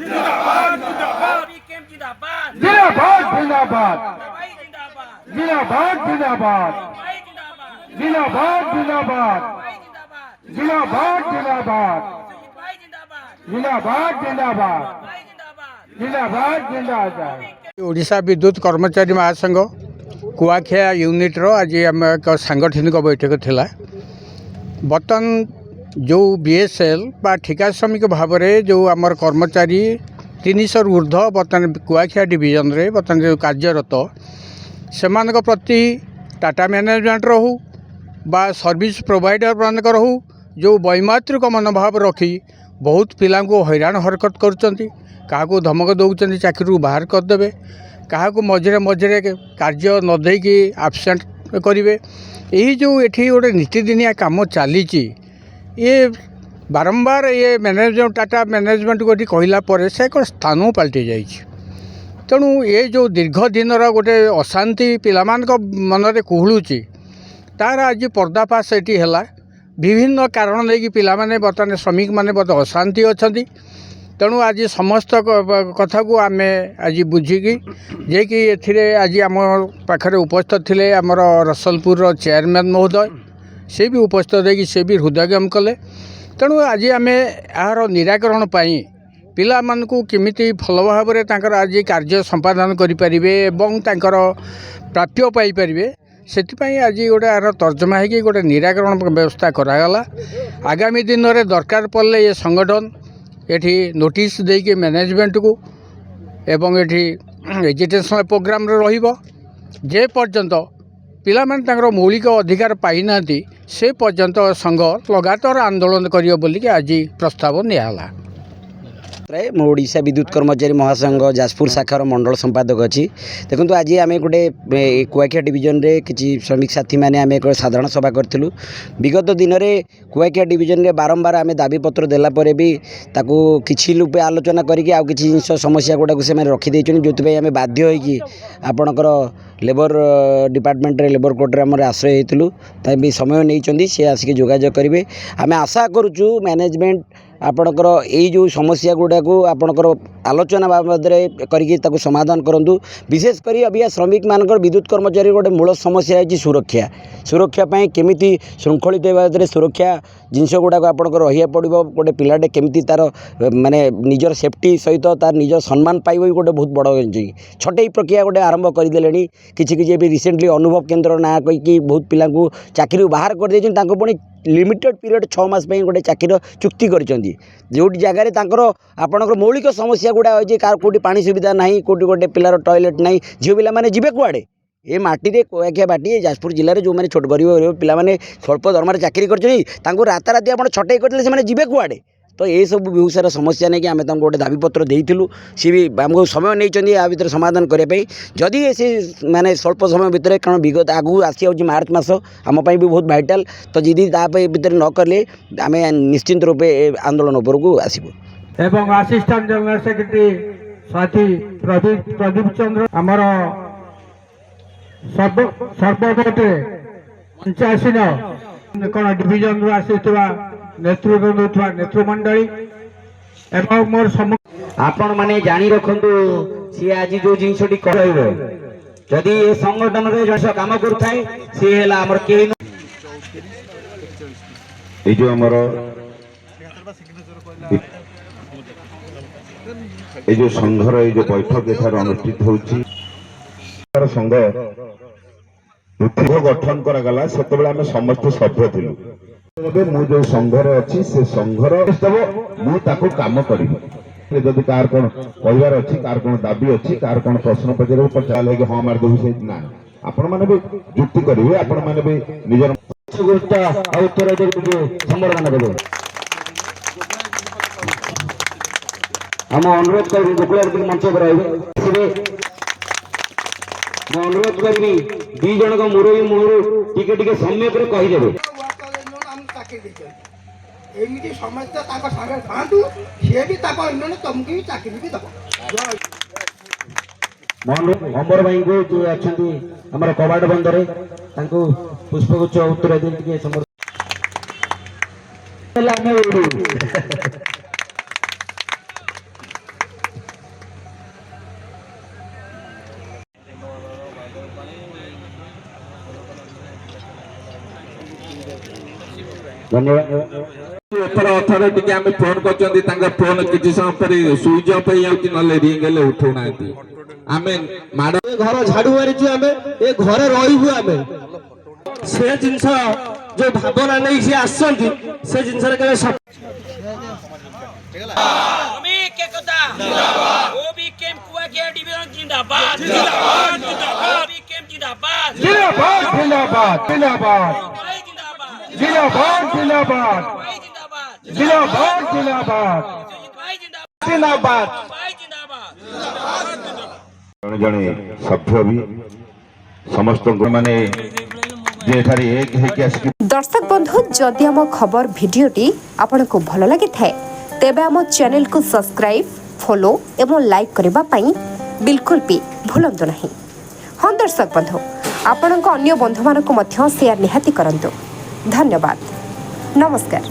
जिंदाबाद जिंदाबाद जिंदाबाद जिंदाबाद जिंदाबाद जिंदाबाद जिंदाबाद जिंदाबाद जिंदाबाद जिंदाबाद जिंदाबाद जिंदाबाद ओडिशा विद्युत कर्मचारी महासंघ कुआखिया यूनिट्र आज आम एक सांगठनिक बैठक थिला बर्तन जो बीएसएल बा ठिका श्रमिक भाव में जो आमर कर्मचारी 300 ऊर्ध बर्तमान कुआखिया डिविजन रे बर्तमान जो कार्यरत से प्रति टाटा मैनेजमेंट हो बा सर्विस प्रोवाइडर मानक हो जो वैमात्रिक मनोभाव रखी बहुत पिला हैरान हरकत कर धमक दौरान चाकरी बाहर करदे क्या मझे मझे कार्य नदेकी आबसेंट करेंगे यही जो ये गोटे नीतिदिनिया कम चली ये बारंबार ये मैनेजमेंट टाटा मैनेजमेंट को कहला पर से एक स्थान पलटि जाइए तेणु ये जो दीर्घ दिन गोटे अशांति पिला मनरे कुहलुची तार आज पर्दाफाश ये है विभिन्न कारण लेकिन पिला माने बर्तमान श्रमिक माने बर्तमान अशांति अच्छा तेणु आज समस्त कथा को आम आज बुझिकी जे कि एथिरे आज आम पाखरे उपस्थित थे आमर रसलपुर चेयरमैन महोदय से भी उपस्थित होगी से भी हृदयंगम कले तेणु आज आम यार निराकरण पिला मानकु केमिति भल भाव में आज कार्य संपादन करें एवं प्राप्य पाइपर से आज गोटे यार तर्जमा है गोटे निराकरण व्यवस्था करागला आगामी दिन में दरकार पड़े ये संगठन ये नोटिस देके मैनेजमेंट को एवं ये एजुकेशनल प्रोग्राम रे पर्यंत पिला माने मौलिक अधिकार पाई ना से पर्यंत संघ लगातार आंदोलन करियो बोलिक आज प्रस्ताव नियाला मो ओडिशा विद्युत कर्मचारी महासंघ जाजपुर शाखार मंडल संपादक अच्छी देखो आज आम गोटे कुआखिया डिविजन रे किसी श्रमिक साथी मैंने आम एक साधारण सभा करूँ विगत दिन में कुआखिया डिविजन रे बारंबार आम दाबीपत्र देलापर भी ताकू किसी रूपे आलोचना करके आउ किसी जिन समस्या गुड़ाक से रखीदे जो आम बाध्य होगी आपणकर लेबर डिपार्टमेंट रे लेबर कोर्ट रे आमर आश्रय होती भी समय नहीं सी आसिक जोगाजोग करेंगे आम आशा करुचु मैनेजमेंट आपणकर यही जो समस्या गुड़ाक आपणकर आलोचना बाबद करके समाधान करूँ विशेषकर अभी श्रमिक मानकर विद्युत कर्मचारी गोटे मूल समस्या है सुरक्षा सुरक्षापी केमी श्रृंखलित भाव सुरक्षा जिनस गुड़ाक आपणकर रहा पड़ो गोटे पिलाटे केमी तार माने निजर सेफ्टी सहित तार निज सम्मान पाइब गोटे बहुत बड़ छटई प्रक्रिया गोटे आरंभ करदे किसी रिसेंटली अनुभव केन्द्र ना कहीकि बहुत पिला चाकरी बाहर कर पुणी लिमिटेड पीरियड 6 मास गोटे चाकरी चुक्ति कर जो जगार आपणकर मौलिक समस्या गुड़ा अच्छे कौटी पानी सुविधा ना कौटी गोटे पिलार टॉयलेट ना झील पिला माने जीवे कुआड़े ये माटी कुआखिया बाटी जाजपुर जिले में जो मैंने छोट गरीब गरीब पिलाने स्वल्प दरमार चाकरी कर राताराति आप छटई करते से जीवे कुआड़े तो ये सब बहुत सारा समस्या नहीं कि आम गोटे दाबीपत्र देलु सी भी आमको समय नहीं आ भर समाधान करने जदि सी माने स्वल्प समय भितर कारण विगत आगू आसी मार्च मास आमपाई भी बहुत भाइटाल तो जदि भितर न कले आम निश्चिंत रूपे आंदोलन उपरकू आसबू एवं असिस्टेंट जनरल सेक्रेटरी साथी प्रदीप चंद्र आमर सर्वोटे 85 कौन डिविजन रू आसीथिबा नेतृत्व देउथवा नेतृमंडली एवं मोर आपण माने जानी रखंतु सी आज जो जिनसटी कहबो जदि ए संगठन रे जस काम करथाय सी हेला हमर केहि ए जो हमर ए जो संघर ए जो बैठक एथार अनुष्ठित होउची संघ गठन करा गला सेतबेला हम समस्त सभ्य थिलु मु जो संघर अच्छी से संघर मु ताको काम करी जदि कार कौन कहबार अच्छी कार कौन दाबी अच्छी कार कौन प्रश्न पचार पचार कि हाँ मारदेवी से ना आपण मैंने भी जुक्ति करेंगे आपण मैंने भी निजर उत्तर संबर्धना देवे हम अनुरोध कर गोकुल मंच पर अनुरोध करी दी जन मुरई मुहर टिके सम्यक कहीदेवे एमती समस्या सागे खातु सी भी तुमको भी चाकरी भी दब अमर भाई को जो अच्छा कबाड़ बंदर पुष्पगुच्छ उत्तर ଧନ୍ୟବାଦ। ଉପର ଅଥରିଟି ଆମେ ଫୋନ କରିଛନ୍ତି ତାଙ୍କ ଫୋନ କିଛି ସମୟ ପରେ ସୁଇଚ ଅଫ୍ ହେଇଯାଉଛି ନହେଲେ ରିଙ୍ଗ ହେଲେ ଉଠଉନାହାନ୍ତି। ଆମେ ମାଡ଼ ଘର ଝାଡୁ ମାରିଛୁ ଆମେ ଏ ଘରେ ରହିବୁ ଆମେ ସେ ଜିନିଷ ଯୋଉ ଭାବନା ନେଇ ସେ ଆସିଛନ୍ତି ସେ ଜିନିଷରେ କେବେ শ্রমিক একতা ওবি ক্যাম্প কুয়াখিয়া ডিভিশন জিন্দাবাদ জিন্দাবাদ জিন্দাবাদ ওবি ক্যাম্প জিন্দাবাদ জিন্দাবাদ জিন্দাবাদ জিন্দাবাদ ভাই জিন্দাবাদ জিন্দাবাদ জিন্দাবাদ ভাই জিন্দাবাদ জিন্দাবাদ জিন্দাবাদ ভাই জিন্দাবাদ জিন্দাবাদ ভাই জিন্দাবাদ ଜଣେ ଜଣେ ସଭ୍ୟ ବି ସମସ୍ତଙ୍କୁ ମାନେ ଯେ ଏଠାରେ ଏକ ହେଇକି ଆସିକି दर्शक बंधु जदि आम खबर भिडियोटी आपंक भल लगी थाए तेबे आम चैनल को सब्सक्राइब फॉलो एवं लाइक करने पाई बिल्कुल भी भूलंतु नहीं। हाँ दर्शक बंधु आपण अन्य बंधु मानक शेयर निहाती करंतु। धन्यवाद। नमस्कार।